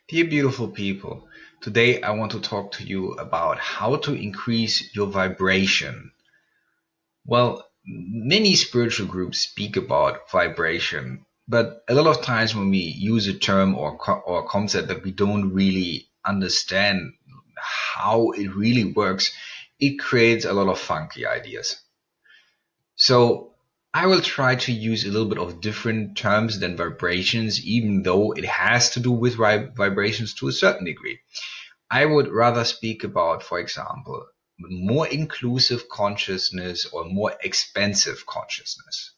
Dear beautiful people, today I want to talk to you about how to increase your vibration. Well, many spiritual groups speak about vibration, but a lot of times when we use a term or a concept that we don't really understand how it really works, it creates a lot of funky ideas. So I will try to use a little bit of different terms than vibrations, even though it has to do with vibrations to a certain degree. I would rather speak about, for example, more inclusive consciousness or more expansive consciousness.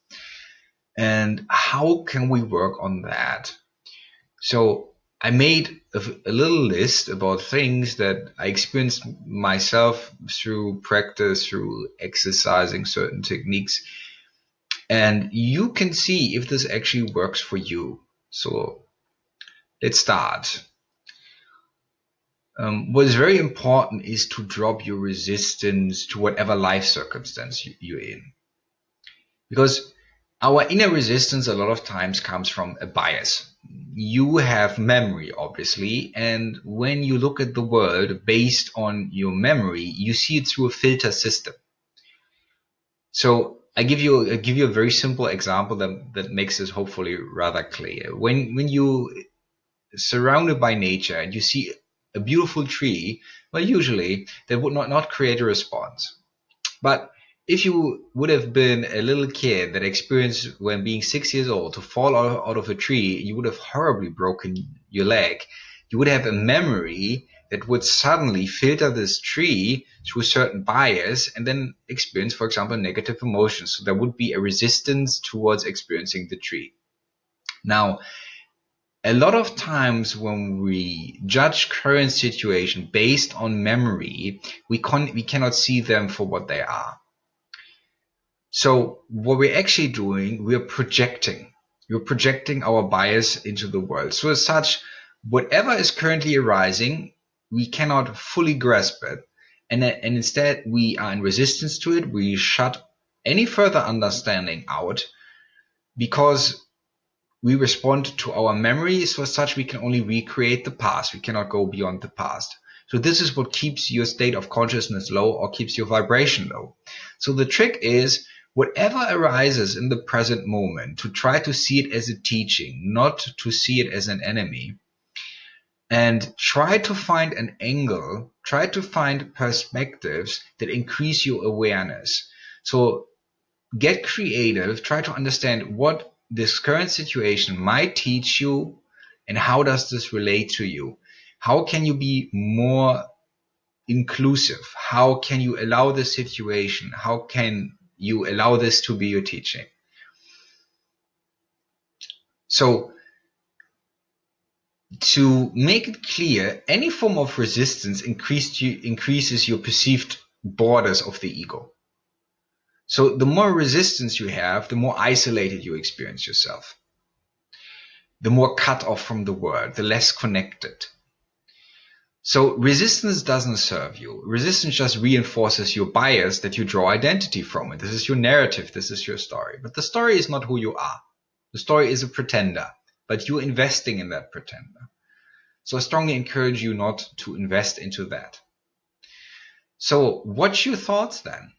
And how can we work on that? So I made a little list about things that I experienced myself through practice, through exercising certain techniques, and you can see if this actually works for you. So let's start. What is very important is to drop your resistance to whatever life circumstance you're in. Because our inner resistance a lot of times comes from a bias. You have memory, obviously, and when you look at the world based on your memory, you see it through a filter system. So I give you a very simple example that makes this hopefully rather clear. When you surrounded by nature and you see a beautiful tree, well, usually that would not create a response. But if you would have been a little kid that experienced when being 6 years old to fall out of a tree, you would have horribly broken your leg. You would have a memory that would suddenly filter this tree through a certain bias and then experience, for example, negative emotions. So there would be a resistance towards experiencing the tree. Now, a lot of times when we judge current situation based on memory, we cannot see them for what they are. So what we're actually doing, we're projecting. We're projecting our bias into the world. So as such, whatever is currently arising, we cannot fully grasp it. And instead we are in resistance to it. We shut any further understanding out because we respond to our memories. So as such, we can only recreate the past. We cannot go beyond the past. So this is what keeps your state of consciousness low or keeps your vibration low. So the trick is whatever arises in the present moment to try to see it as a teaching, not to see it as an enemy. And try to find an angle, try to find perspectives that increase your awareness. So get creative, try to understand what this current situation might teach you and how does this relate to you. How can you be more inclusive? How can you allow the situation? How can you allow this to be your teaching? So to make it clear, any form of resistance increases your perceived borders of the ego. So the more resistance you have, the more isolated you experience yourself. The more cut off from the world, the less connected. So resistance doesn't serve you. Resistance just reinforces your bias that you draw identity from it. This is your narrative. This is your story. But the story is not who you are. The story is a pretender, but you're investing in that pretender. So I strongly encourage you not to invest into that. So what's your thoughts then?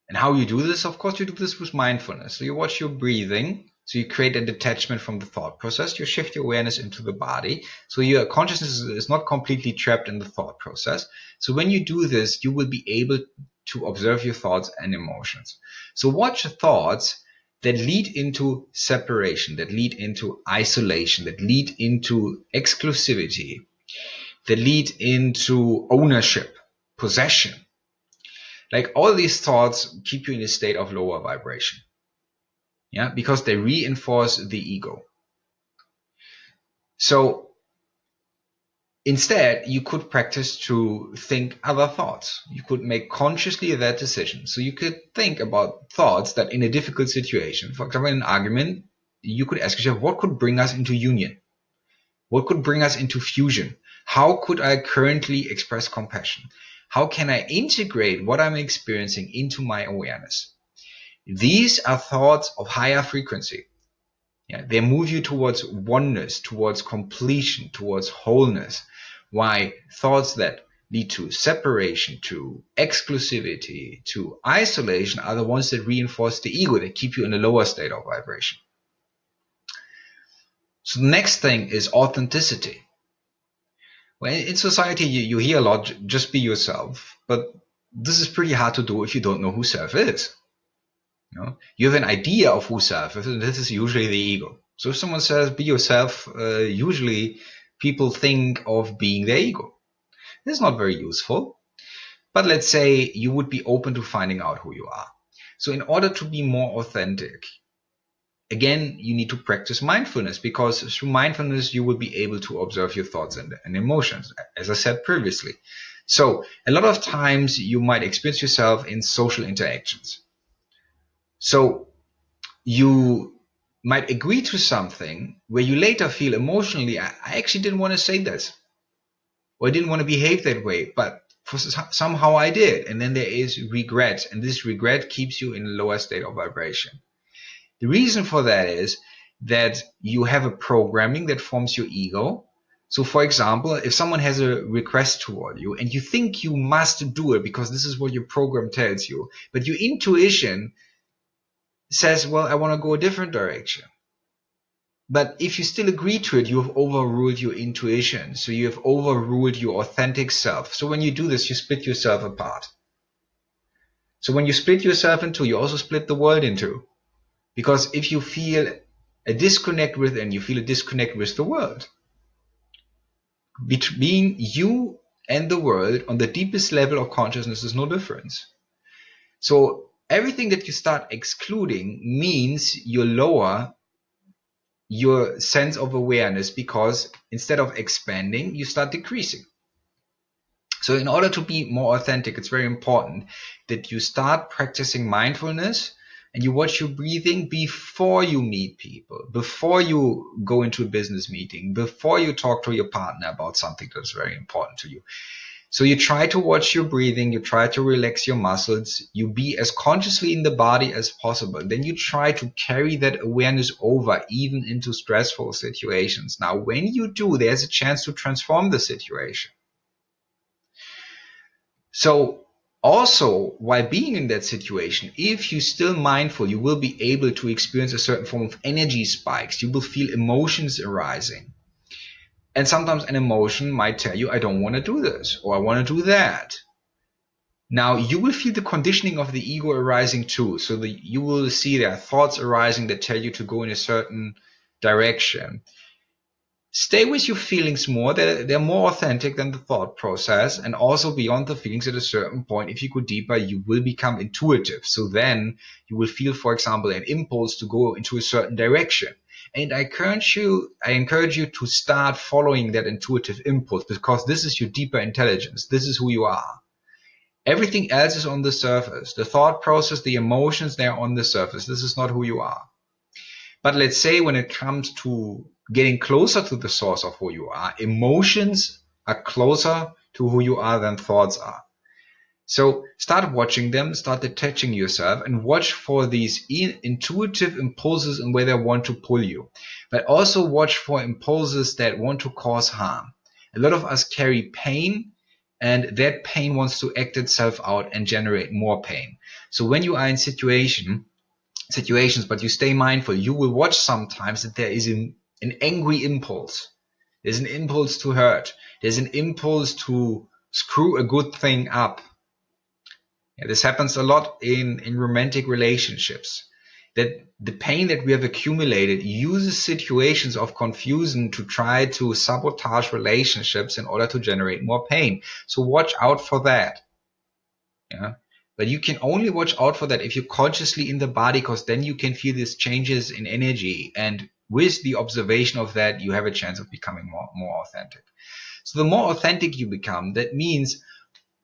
And how you do this? Of course, you do this with mindfulness. So you watch your breathing. So you create a detachment from the thought process. You shift your awareness into the body. So your consciousness is not completely trapped in the thought process. So when you do this, you will be able to observe your thoughts and emotions. So watch thoughts that lead into separation, that lead into isolation, that lead into exclusivity, that lead into ownership, possession. Like all these thoughts keep you in a state of lower vibration. Yeah, because they reinforce the ego. So instead, you could practice to think other thoughts. You could make consciously that decision. So you could think about thoughts that in a difficult situation, for example, in an argument, you could ask yourself, what could bring us into union? What could bring us into fusion? How could I currently express compassion? How can I integrate what I'm experiencing into my awareness? These are thoughts of higher frequency. Yeah, they move you towards oneness, towards completion, towards wholeness. Why thoughts that lead to separation, to exclusivity, to isolation are the ones that reinforce the ego, that keep you in a lower state of vibration. So the next thing is authenticity. Well, in society, you hear a lot, just be yourself, but this is pretty hard to do if you don't know who self is. You have an idea of who self is, and this is usually the ego. So if someone says be yourself, usually people think of being their ego. It's not very useful, but let's say you would be open to finding out who you are. So in order to be more authentic, again, you need to practice mindfulness, because through mindfulness, you will be able to observe your thoughts and emotions, as I said previously. So a lot of times you might experience yourself in social interactions. So you might agree to something where you later feel emotionally, I actually didn't want to say this, or I didn't want to behave that way, but somehow I did. And then there is regret, and this regret keeps you in a lower state of vibration. The reason for that is that you have a programming that forms your ego. So for example, if someone has a request toward you and you think you must do it because this is what your program tells you, but your intuition says, well, I want to go a different direction. But if you still agree to it, you have overruled your intuition. So you have overruled your authentic self. So when you do this, you split yourself apart. So when you split yourself in two, you also split the world in two. Because if you feel a disconnect within, you feel a disconnect with the world. Between you and the world, on the deepest level of consciousness, there's no difference. So everything that you start excluding means you lower your sense of awareness, because instead of expanding, you start decreasing. So in order to be more authentic, it's very important that you start practicing mindfulness and you watch your breathing before you meet people, before you go into a business meeting, before you talk to your partner about something that's very important to you. So you try to watch your breathing, you try to relax your muscles, you be as consciously in the body as possible. Then you try to carry that awareness over even into stressful situations. Now, when you do, there's a chance to transform the situation. So also, while being in that situation, if you're still mindful, you will be able to experience a certain form of energy spikes. You will feel emotions arising. And sometimes an emotion might tell you, I don't want to do this, or I want to do that. Now, you will feel the conditioning of the ego arising too. So you will see there are thoughts arising that tell you to go in a certain direction. Stay with your feelings more. They're more authentic than the thought process. And also beyond the feelings, at a certain point, if you go deeper, you will become intuitive. So then you will feel, for example, an impulse to go into a certain direction. And I encourage you to start following that intuitive impulse, because this is your deeper intelligence. This is who you are. Everything else is on the surface. The thought process, the emotions, they're on the surface. This is not who you are. But let's say when it comes to getting closer to the source of who you are, emotions are closer to who you are than thoughts are. So start watching them, start detaching yourself, and watch for these intuitive impulses and where they want to pull you. But also watch for impulses that want to cause harm. A lot of us carry pain, and that pain wants to act itself out and generate more pain. So when you are in situations, but you stay mindful, you will watch sometimes that there is an angry impulse. There's an impulse to hurt. There's an impulse to screw a good thing up. Yeah, this happens a lot in romantic relationships. That the pain that we have accumulated uses situations of confusion to try to sabotage relationships in order to generate more pain. So watch out for that. Yeah. But you can only watch out for that if you're consciously in the body, because then you can feel these changes in energy. And with the observation of that, you have a chance of becoming more authentic. So the more authentic you become, that means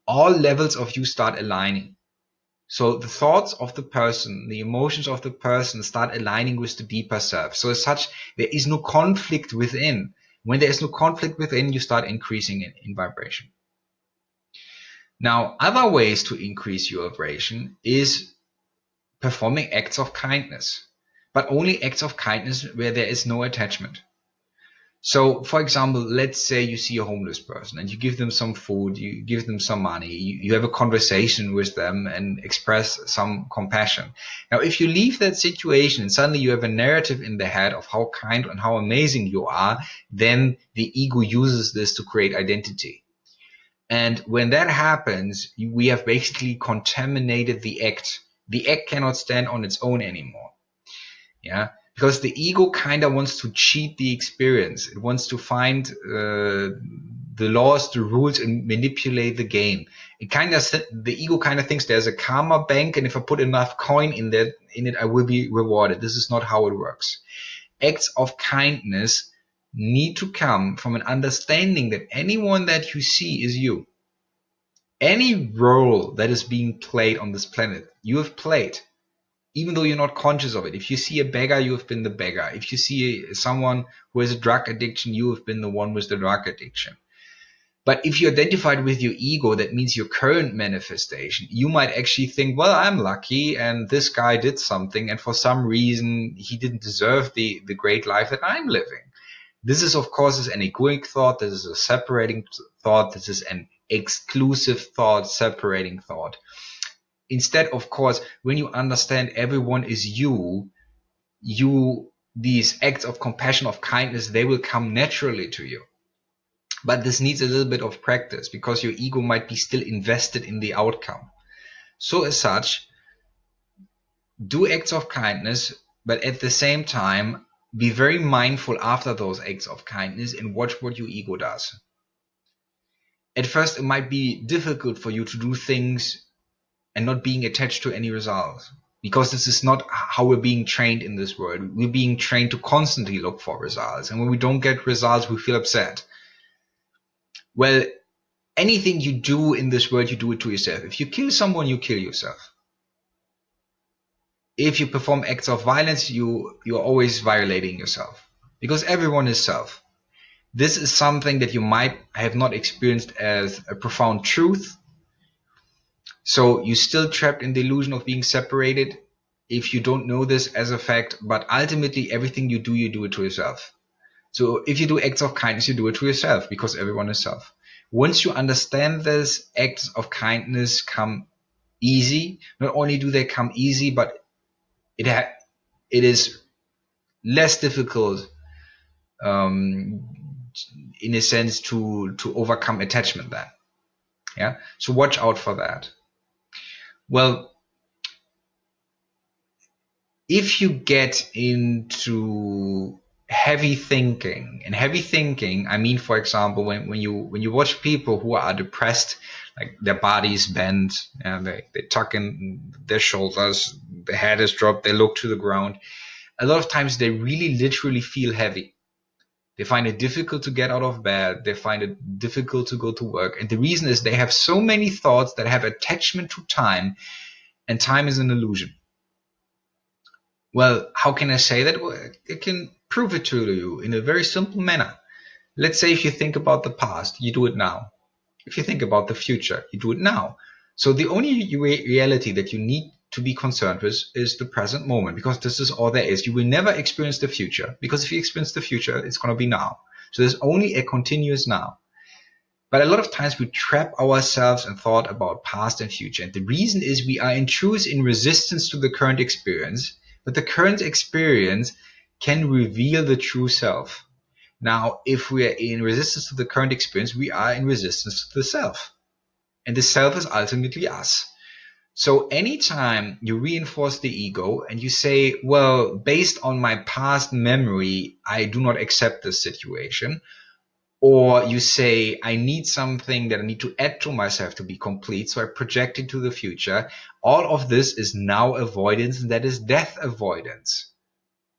all levels of you start aligning. So the thoughts of the person, the emotions of the person start aligning with the deeper self. So as such, there is no conflict within. When there is no conflict within, you start increasing in vibration. Now, other ways to increase your vibration is performing acts of kindness. but only acts of kindness where there is no attachment. So, for example, let's say you see a homeless person and you give them some food, you give them some money, you have a conversation with them and express some compassion. Now, if you leave that situation and suddenly you have a narrative in the head of how kind and how amazing you are, then the ego uses this to create identity. And when that happens, we have basically contaminated the act. The act cannot stand on its own anymore. Yeah, because the ego kind of wants to cheat the experience. It wants to find the laws, the rules, and manipulate the game. The ego kind of thinks there's a karma bank, and if I put enough coin in it, I will be rewarded. This is not how it works. Acts of kindness need to come from an understanding that anyone that you see is you. Any role that is being played on this planet, you have played, even though you're not conscious of it. If you see a beggar, you have been the beggar. If you see someone who has a drug addiction, you have been the one with the drug addiction. But if you identified with your ego, that means your current manifestation, you might actually think, well, I'm lucky and this guy did something and for some reason he didn't deserve the great life that I'm living. This is, of course, an egoic thought. This is a separating thought. This is an exclusive thought, separating thought. Instead, of course, when you understand everyone is you, these acts of compassion, of kindness, they will come naturally to you. But this needs a little bit of practice because your ego might be still invested in the outcome. So as such, do acts of kindness, but at the same time, be very mindful after those acts of kindness and watch what your ego does. At first, it might be difficult for you to do things and not being attached to any results, because this is not how we're being trained in this world. We're being trained to constantly look for results, and when we don't get results, we feel upset. Well, anything you do in this world, you do it to yourself. If you kill someone, you kill yourself. If you perform acts of violence, you're always violating yourself, because everyone is self. This is something that you might have not experienced as a profound truth. So you're still trapped in the illusion of being separated if you don't know this as a fact, but ultimately everything you do it to yourself. So if you do acts of kindness, you do it to yourself because everyone is self. Once you understand this, acts of kindness come easy. Not only do they come easy, but it is less difficult in a sense to overcome attachment then. Yeah. So watch out for that. Well, if you get into heavy thinking, and heavy thinking, I mean, for example, when you watch people who are depressed, like their bodies bend and they tuck in their shoulders, the head is dropped, they look to the ground. A lot of times they really literally feel heavy. They find it difficult to get out of bed. They find it difficult to go to work. And the reason is they have so many thoughts that have attachment to time, and time is an illusion. Well, how can I say that? Well, I can prove it to you in a very simple manner. Let's say if you think about the past, you do it now. If you think about the future, you do it now. So the only reality that you need to be concerned with is the present moment, because this is all there is. You will never experience the future, because if you experience the future, it's going to be now. So there's only a continuous now. But a lot of times we trap ourselves in thought about past and future. And the reason is we are in truth in resistance to the current experience, but the current experience can reveal the true self. Now, if we are in resistance to the current experience, we are in resistance to the self. And the self is ultimately us. So anytime you reinforce the ego and you say, well, based on my past memory, I do not accept this situation. Or you say, I need something that I need to add to myself to be complete, so I project into the future. All of this is now avoidance, and that is death avoidance.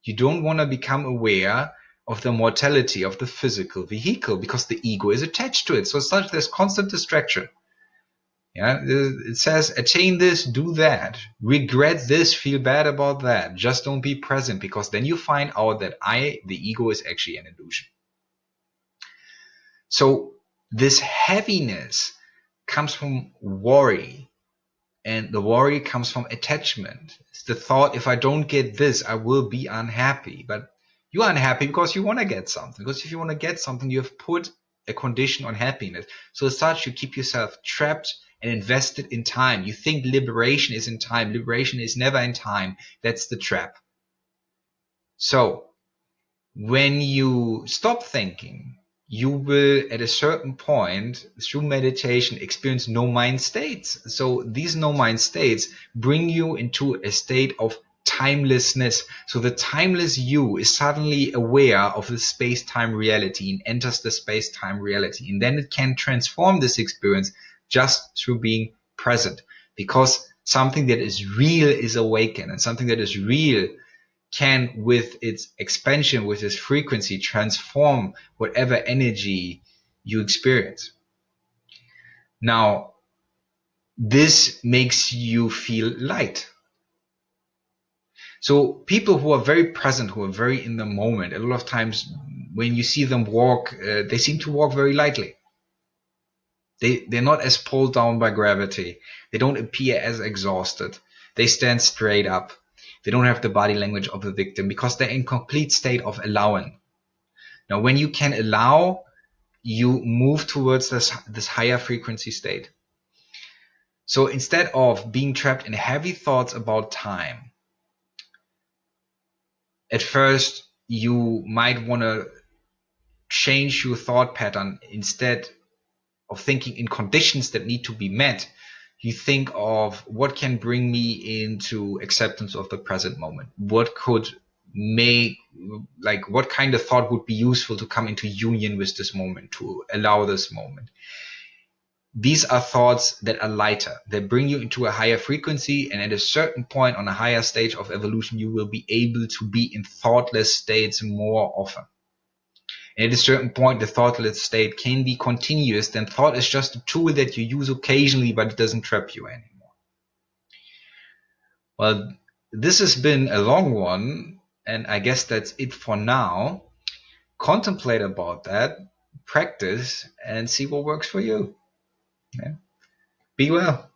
You don't want to become aware of the mortality of the physical vehicle because the ego is attached to it. So such there's constant distraction. Yeah, it says attain this, do that, regret this, feel bad about that. Just don't be present, because then you find out that the ego is actually an illusion. So this heaviness comes from worry And the worry comes from attachment. It's the thought, if I don't get this, I will be unhappy. But you're unhappy because you want to get something. Because if you want to get something, you have put a condition on happiness. So as such, you keep yourself trapped and invested in time. You think liberation is in time. Liberation is never in time. That's the trap. So when you stop thinking, you will at a certain point through meditation experience no mind states. So these no mind states bring you into a state of timelessness. So the timeless you is suddenly aware of the space-time reality and enters the space-time reality. And then it can transform this experience just through being present, because something that is real is awakened, and something that is real can, with its expansion, with its frequency, transform whatever energy you experience. Now, this makes you feel light. So people who are very present, who are very in the moment, a lot of times when you see them walk, they seem to walk very lightly. They're not as pulled down by gravity. They don't appear as exhausted. They stand straight up. They don't have the body language of a victim because they're in complete state of allowing. Now, when you can allow, you move towards this higher frequency state. So instead of being trapped in heavy thoughts about time, at first you might want to change your thought pattern. Instead of thinking in conditions that need to be met, you think of what can bring me into acceptance of the present moment. What could make, like, what kind of thought would be useful to come into union with this moment, to allow this moment. These are thoughts that are lighter. They bring you into a higher frequency, and at a certain point on a higher stage of evolution, you will be able to be in thoughtless states more often. And at a certain point, the thoughtless state can be continuous. Then thought is just a tool that you use occasionally, but it doesn't trap you anymore. Well, this has been a long one, and I guess that's it for now. Contemplate about that, practice, and see what works for you. Yeah. Be well.